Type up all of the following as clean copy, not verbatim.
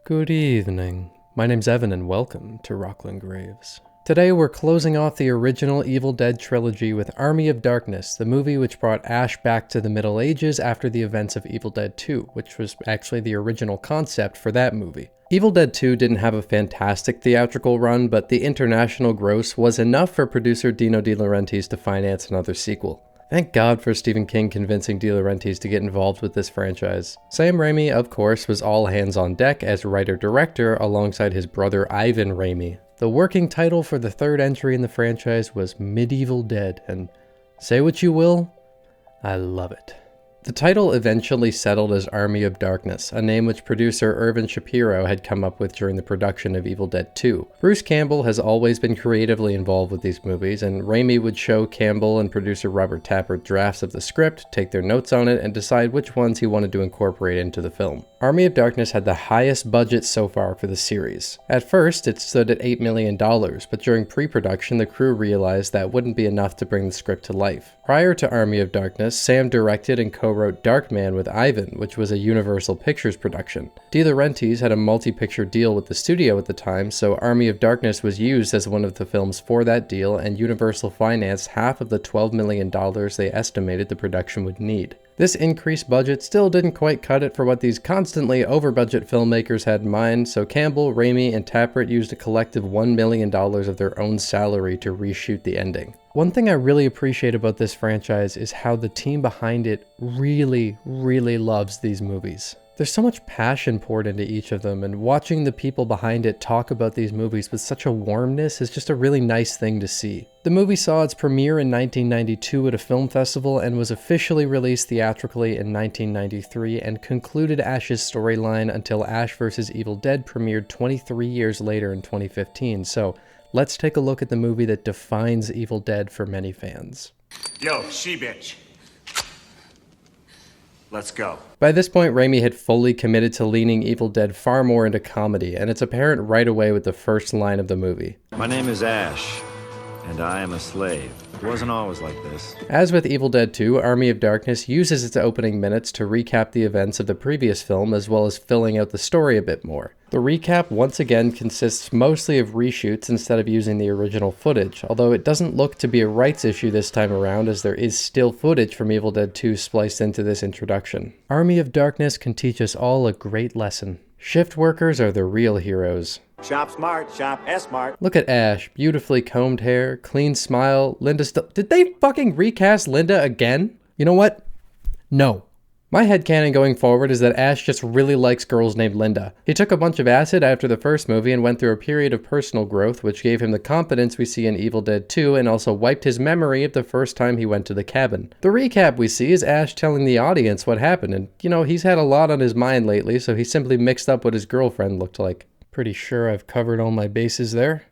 Good evening. My name's Evan and welcome to Rocklin Graves. Today we're closing off the original Evil Dead trilogy with Army of Darkness, the movie which brought Ash back to the Middle Ages after the events of Evil Dead 2, which was actually the original concept for that movie. Evil Dead 2 didn't have a fantastic theatrical run, but the international gross was enough for producer Dino De Laurentiis to finance another sequel. Thank God for Stephen King convincing De Laurentiis to get involved with this franchise. Sam Raimi, of course, was all hands on deck as writer-director alongside his brother Ivan Raimi. The working title for the third entry in the franchise was Medieval Dead, and say what you will, I love it. The title eventually settled as Army of Darkness, a name which producer Irvin Shapiro had come up with during the production of Evil Dead 2. Bruce Campbell has always been creatively involved with these movies, and Raimi would show Campbell and producer Robert Tapert drafts of the script, take their notes on it, and decide which ones he wanted to incorporate into the film. Army of Darkness had the highest budget so far for the series. At first, it stood at $8 million, but during pre-production, the crew realized that wouldn't be enough to bring the script to life. Prior to Army of Darkness, Sam directed and co-wrote Darkman with Ivan, which was a Universal Pictures production. De Laurentiis had a multi-picture deal with the studio at the time, so Army of Darkness was used as one of the films for that deal, and Universal financed half of the $12 million they estimated the production would need. This increased budget still didn't quite cut it for what these constantly over-budget filmmakers had in mind, so Campbell, Raimi, and Tapert used a collective $1 million of their own salary to reshoot the ending. One thing I really appreciate about this franchise is how the team behind it really loves these movies. There's so much passion poured into each of them, and watching the people behind it talk about these movies with such a warmness is just a really nice thing to see. The movie saw its premiere in 1992 at a film festival and was officially released theatrically in 1993 and concluded Ash's storyline until Ash vs. Evil Dead premiered 23 years later in 2015, so let's take a look at the movie that defines Evil Dead for many fans. Yo, she-bitch. Let's go. By this point, Raimi had fully committed to leaning Evil Dead far more into comedy, and it's apparent right away with the first line of the movie. My name is Ash, and I am a slave. It wasn't always like this. As with Evil Dead 2, Army of Darkness uses its opening minutes to recap the events of the previous film, as well as filling out the story a bit more. The recap once again consists mostly of reshoots instead of using the original footage, although it doesn't look to be a rights issue this time around, as there is still footage from Evil Dead 2 spliced into this introduction. Army of Darkness can teach us all a great lesson. Shift workers are the real heroes. Shop smart, shop S-smart. Look at Ash, beautifully combed hair, clean smile, Linda did they fucking recast Linda again? You know what? No. My headcanon going forward is that Ash just really likes girls named Linda. He took a bunch of acid after the first movie and went through a period of personal growth which gave him the confidence we see in Evil Dead 2 and also wiped his memory of the first time he went to the cabin. The recap we see is Ash telling the audience what happened, and he's had a lot on his mind lately, so he simply mixed up what his girlfriend looked like. Pretty sure I've covered all my bases there.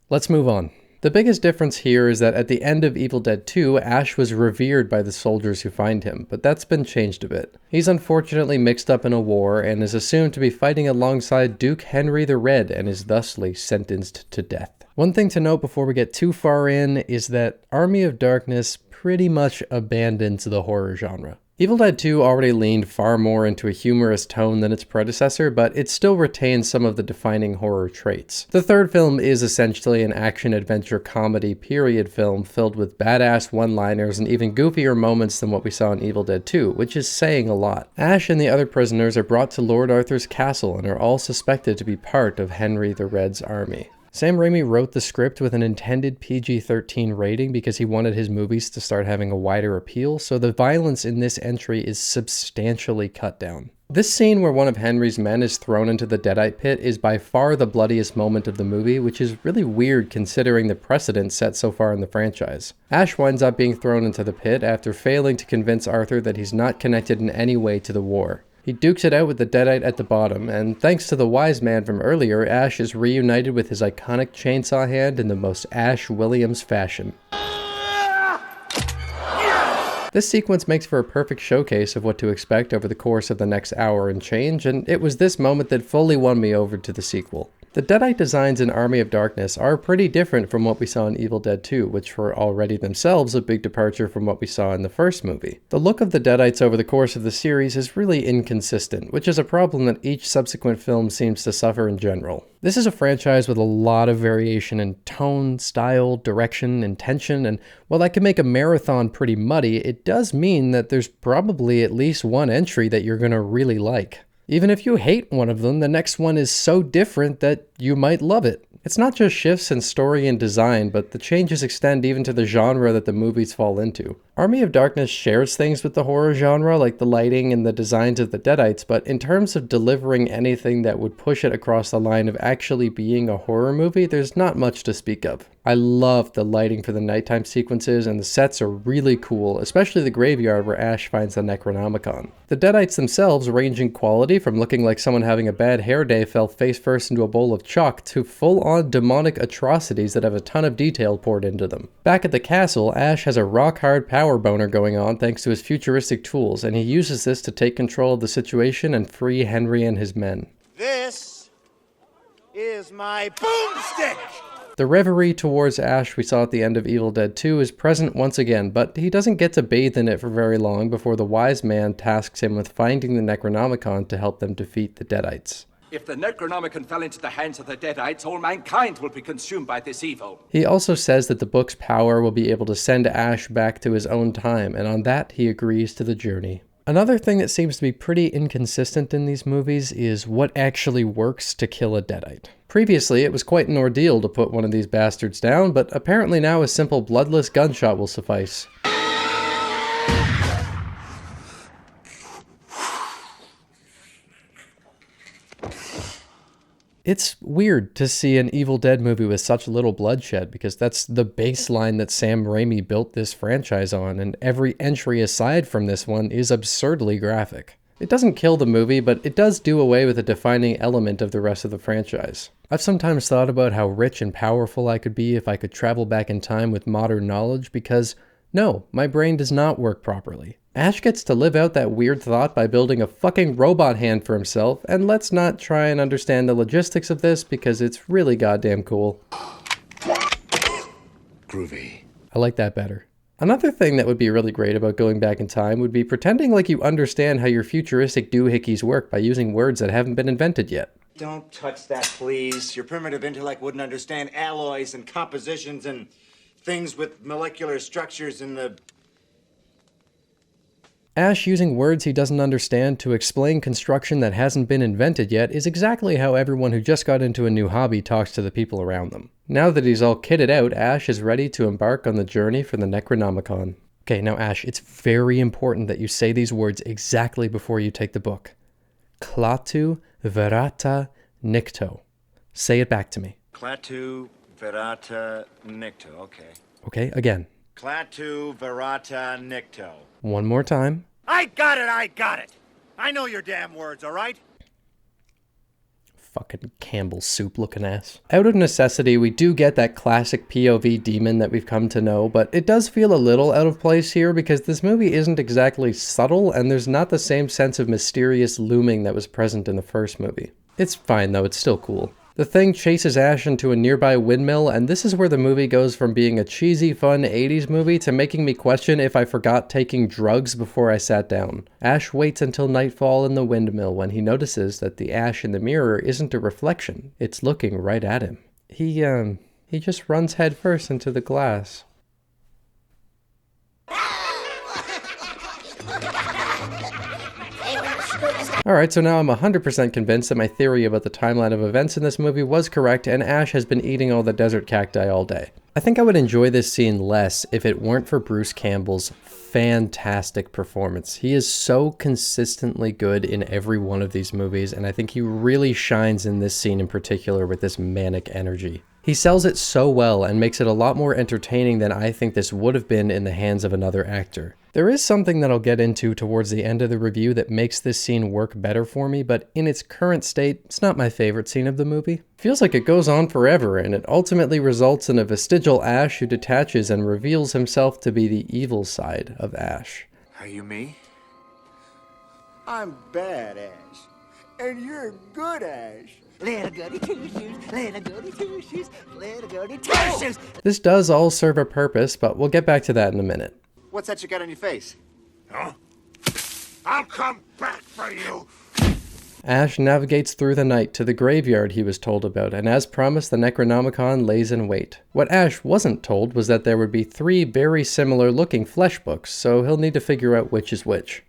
Let's move on. The biggest difference here is that at the end of Evil Dead 2, Ash was revered by the soldiers who find him, but that's been changed a bit. He's unfortunately mixed up in a war and is assumed to be fighting alongside Duke Henry the Red and is thusly sentenced to death. One thing to note before we get too far in is that Army of Darkness pretty much abandons the horror genre. Evil Dead 2 already leaned far more into a humorous tone than its predecessor, but it still retains some of the defining horror traits. The third film is essentially an action-adventure comedy period film filled with badass one-liners and even goofier moments than what we saw in Evil Dead 2, which is saying a lot. Ash and the other prisoners are brought to Lord Arthur's castle and are all suspected to be part of Henry the Red's army. Sam Raimi wrote the script with an intended PG-13 rating because he wanted his movies to start having a wider appeal, so the violence in this entry is substantially cut down. This scene where one of Henry's men is thrown into the Deadite pit is by far the bloodiest moment of the movie, which is really weird considering the precedent set so far in the franchise. Ash winds up being thrown into the pit after failing to convince Arthur that he's not connected in any way to the war. He dukes it out with the Deadite at the bottom, and thanks to the wise man from earlier, Ash is reunited with his iconic chainsaw hand in the most Ash Williams fashion. This sequence makes for a perfect showcase of what to expect over the course of the next hour and change, and it was this moment that fully won me over to the sequel. The Deadite designs in Army of Darkness are pretty different from what we saw in Evil Dead 2, which were already themselves a big departure from what we saw in the first movie. The look of the Deadites over the course of the series is really inconsistent, which is a problem that each subsequent film seems to suffer in general. This is a franchise with a lot of variation in tone, style, direction, intention, and while that can make a marathon pretty muddy, it does mean that there's probably at least one entry that you're gonna really like. Even if you hate one of them, the next one is so different that you might love it. It's not just shifts in story and design, but the changes extend even to the genre that the movies fall into. Army of Darkness shares things with the horror genre, like the lighting and the designs of the Deadites, but in terms of delivering anything that would push it across the line of actually being a horror movie, there's not much to speak of. I love the lighting for the nighttime sequences, and the sets are really cool, especially the graveyard where Ash finds the Necronomicon. The Deadites themselves range in quality from looking like someone having a bad hair day fell face first into a bowl of chalk to full-on demonic atrocities that have a ton of detail poured into them. Back at the castle, Ash has a rock-hard power boner going on thanks to his futuristic tools, and he uses this to take control of the situation and free Henry and his men. This is my boomstick! The reverie towards Ash we saw at the end of Evil Dead 2 is present once again, but he doesn't get to bathe in it for very long before the wise man tasks him with finding the Necronomicon to help them defeat the Deadites. If the Necronomicon fell into the hands of the Deadites, all mankind will be consumed by this evil. He also says that the book's power will be able to send Ash back to his own time, and on that he agrees to the journey. Another thing that seems to be pretty inconsistent in these movies is what actually works to kill a Deadite. Previously, it was quite an ordeal to put one of these bastards down, but apparently now a simple bloodless gunshot will suffice. It's weird to see an Evil Dead movie with such little bloodshed, because that's the baseline that Sam Raimi built this franchise on, and every entry aside from this one is absurdly graphic. It doesn't kill the movie, but it does do away with a defining element of the rest of the franchise. I've sometimes thought about how rich and powerful I could be if I could travel back in time with modern knowledge, because no, my brain does not work properly. Ash gets to live out that weird thought by building a fucking robot hand for himself, and let's not try and understand the logistics of this because it's really goddamn cool. Groovy. I like that better. Another thing that would be really great about going back in time would be pretending like you understand how your futuristic doohickeys work by using words that haven't been invented yet. Don't touch that, please. Your primitive intellect wouldn't understand alloys and compositions and things with molecular structures in the... Ash using words he doesn't understand to explain construction that hasn't been invented yet is exactly how everyone who just got into a new hobby talks to the people around them. Now that he's all kitted out, Ash is ready to embark on the journey for the Necronomicon. Okay, now Ash, it's very important that you say these words exactly before you take the book. Klaatu verata nikto. Say it back to me. Klaatu verata nikto. Okay. Okay, again. Klaatu verata nikto. One more time. I got it! I got it! I know your damn words, all right? Fucking Campbell's soup looking ass. Out of necessity, we do get that classic POV demon that we've come to know, but it does feel a little out of place here because this movie isn't exactly subtle and there's not the same sense of mysterious looming that was present in the first movie. It's fine though, it's still cool. The Thing chases Ash into a nearby windmill, and this is where the movie goes from being a cheesy, fun 80s movie to making me question if I forgot taking drugs before I sat down. Ash waits until nightfall in the windmill when he notices that the Ash in the mirror isn't a reflection, it's looking right at him. He just runs headfirst into the glass. Alright, so now I'm 100% convinced that my theory about the timeline of events in this movie was correct, and Ash has been eating all the desert cacti all day. I think I would enjoy this scene less if it weren't for Bruce Campbell's fantastic performance. He is so consistently good in every one of these movies, and I think he really shines in this scene in particular with this manic energy. He sells it so well and makes it a lot more entertaining than I think this would have been in the hands of another actor. There is something that I'll get into towards the end of the review that makes this scene work better for me, but in its current state, it's not my favorite scene of the movie. It feels like it goes on forever, and it ultimately results in a vestigial Ash who detaches and reveals himself to be the evil side of Ash. Are you me? I'm bad, Ash. And you're good, Ash. Little goody two shoes, little goody two shoes, little goody two shoes. This does all serve a purpose, but we'll get back to that in a minute. What's that you got on your face? Huh? I'll come back for you. Ash navigates through the night to the graveyard he was told about, and as promised, the Necronomicon lays in wait. What Ash wasn't told was that there would be 3 very similar looking flesh books, so he'll need to figure out which is which.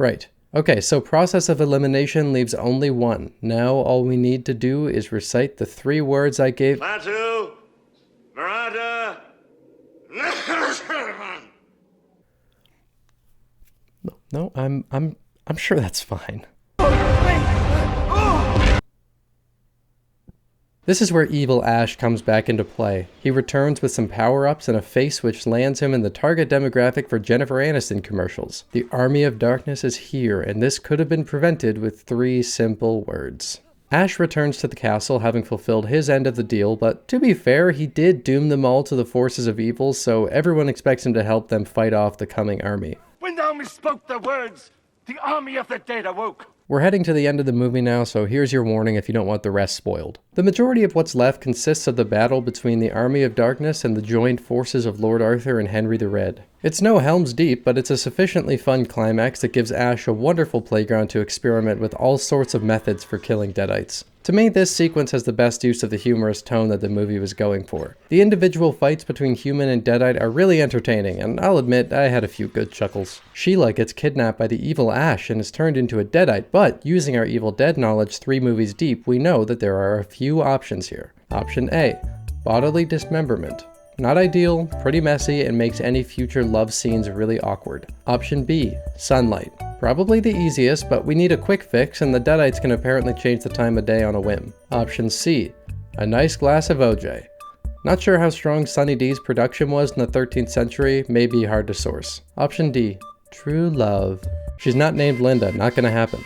Right. Okay, so process of elimination leaves only one. Now all we need to do is recite the 3 words I gave. Latu, Miranda, No, I'm sure that's fine. This is where evil Ash comes back into play. He returns with some power-ups and a face which lands him in the target demographic for Jennifer Aniston commercials. The Army of Darkness is here, and this could have been prevented with 3 simple words. Ash returns to the castle having fulfilled his end of the deal, but to be fair, he did doom them all to the forces of evil, so everyone expects him to help them fight off the coming army. When thou misspoke the words, the army of the dead awoke. We're heading to the end of the movie now, so here's your warning if you don't want the rest spoiled. The majority of what's left consists of the battle between the Army of Darkness and the joined forces of Lord Arthur and Henry the Red. It's no Helm's Deep, but it's a sufficiently fun climax that gives Ash a wonderful playground to experiment with all sorts of methods for killing Deadites. To me, this sequence has the best use of the humorous tone that the movie was going for. The individual fights between human and Deadite are really entertaining, and I'll admit I had a few good chuckles. Sheila gets kidnapped by the evil Ash and is turned into a Deadite, but using our Evil Dead knowledge 3 movies deep, we know that there are a few options here. Option A, bodily dismemberment. Not ideal, pretty messy, and makes any future love scenes really awkward. Option B, sunlight. Probably the easiest, but we need a quick fix, and the Deadites can apparently change the time of day on a whim. Option C, a nice glass of OJ. Not sure how strong Sunny D's production was in the 13th century, may be hard to source. Option D, true love. She's not named Linda, not gonna happen.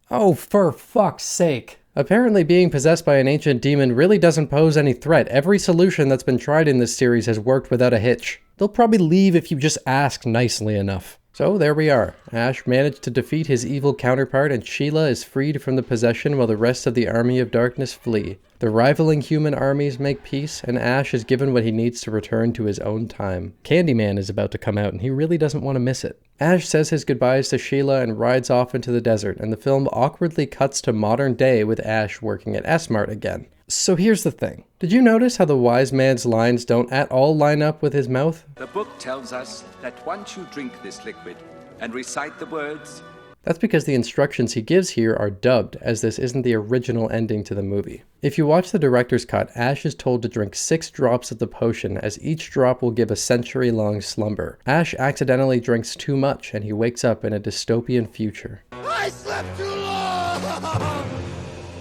Oh, for fuck's sake. Apparently being possessed by an ancient demon really doesn't pose any threat. Every solution that's been tried in this series has worked without a hitch. They'll probably leave if you just ask nicely enough. So there we are. Ash managed to defeat his evil counterpart and Sheila is freed from the possession while the rest of the Army of Darkness flee. The rivaling human armies make peace and Ash is given what he needs to return to his own time. Candyman is about to come out and he really doesn't want to miss it. Ash says his goodbyes to Sheila and rides off into the desert, and the film awkwardly cuts to modern day with Ash working at S-Mart again. So here's the thing. Did you notice how the wise man's lines don't at all line up with his mouth? The book tells us that once you drink this liquid and recite the words, That's because the instructions he gives here are dubbed, as this isn't the original ending to the movie. If you watch the director's cut, Ash is told to drink 6 drops of the potion, as each drop will give a century-long slumber. Ash accidentally drinks too much, and he wakes up in a dystopian future. I slept too long!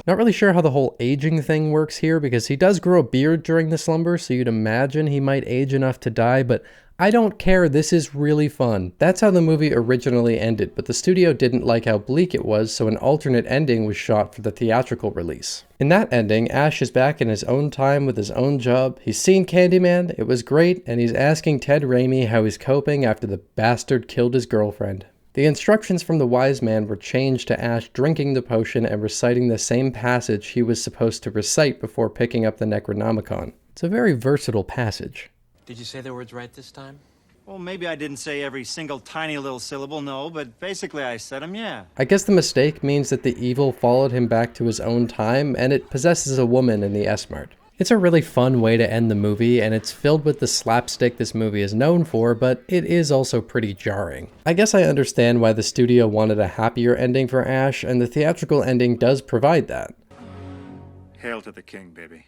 Not really sure how the whole aging thing works here, because he does grow a beard during the slumber, so you'd imagine he might age enough to die, but I don't care, this is really fun. That's how the movie originally ended, but the studio didn't like how bleak it was, so an alternate ending was shot for the theatrical release. In that ending, Ash is back in his own time with his own job, he's seen Candyman, it was great, and he's asking Ted Raimi how he's coping after the bastard killed his girlfriend. The instructions from the wise man were changed to Ash drinking the potion and reciting the same passage he was supposed to recite before picking up the Necronomicon. It's a very versatile passage. Did you say the words right this time? Well, maybe I didn't say every single tiny little syllable, no, but basically I said them, yeah. I guess the mistake means that the evil followed him back to his own time, and it possesses a woman in the S-Mart. It's a really fun way to end the movie, and it's filled with the slapstick this movie is known for, but it is also pretty jarring. I guess I understand why the studio wanted a happier ending for Ash, and the theatrical ending does provide that. Hail to the king, baby.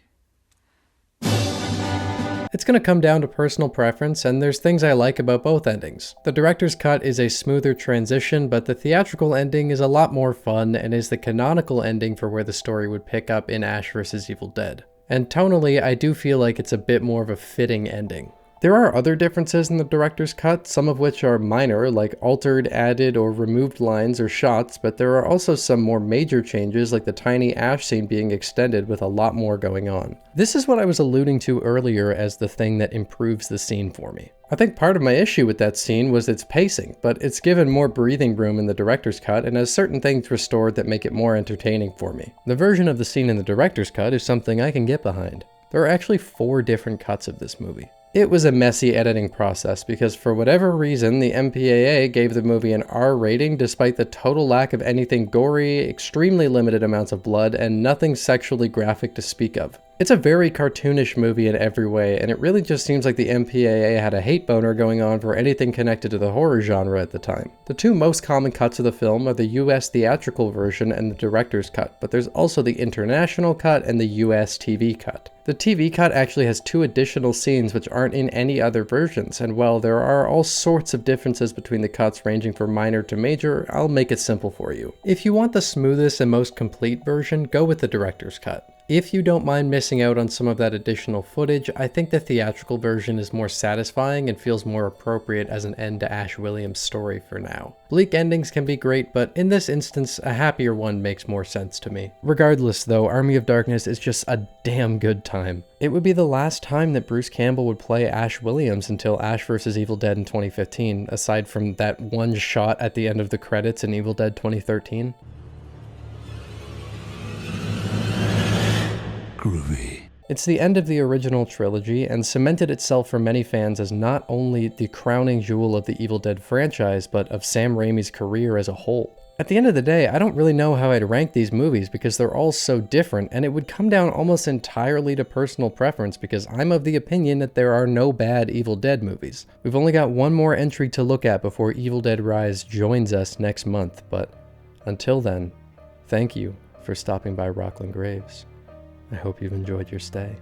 It's going to come down to personal preference, and there's things I like about both endings. The director's cut is a smoother transition, but the theatrical ending is a lot more fun and is the canonical ending for where the story would pick up in Ash vs. Evil Dead. And tonally, I do feel like it's a bit more of a fitting ending. There are other differences in the director's cut, some of which are minor, like altered, added, or removed lines or shots, but there are also some more major changes, like the tiny Ash scene being extended with a lot more going on. This is what I was alluding to earlier as the thing that improves the scene for me. I think part of my issue with that scene was its pacing, but it's given more breathing room in the director's cut and has certain things restored that make it more entertaining for me. The version of the scene in the director's cut is something I can get behind. There are actually 4 different cuts of this movie. It was a messy editing process because for whatever reason, the MPAA gave the movie an R rating despite the total lack of anything gory, extremely limited amounts of blood, and nothing sexually graphic to speak of. It's a very cartoonish movie in every way, and it really just seems like the MPAA had a hate boner going on for anything connected to the horror genre at the time. The 2 most common cuts of the film are the US theatrical version and the director's cut, but there's also the international cut and the US TV cut. The TV cut actually has 2 additional scenes which aren't in any other versions, and while there are all sorts of differences between the cuts ranging from minor to major, I'll make it simple for you. If you want the smoothest and most complete version, go with the director's cut. If you don't mind missing out on some of that additional footage, I think the theatrical version is more satisfying and feels more appropriate as an end to Ash Williams' story for now. Bleak endings can be great, but in this instance, a happier one makes more sense to me. Regardless though, Army of Darkness is just a damn good time. It would be the last time that Bruce Campbell would play Ash Williams until Ash vs. Evil Dead in 2015, aside from that one shot at the end of the credits in Evil Dead 2013. Groovy. It's the end of the original trilogy and cemented itself for many fans as not only the crowning jewel of the Evil Dead franchise, but of Sam Raimi's career as a whole. At the end of the day, I don't really know how I'd rank these movies because they're all so different, and it would come down almost entirely to personal preference because I'm of the opinion that there are no bad Evil Dead movies. We've only got one more entry to look at before Evil Dead Rise joins us next month, but until then, thank you for stopping by Rocklin Graves. I hope you've enjoyed your stay.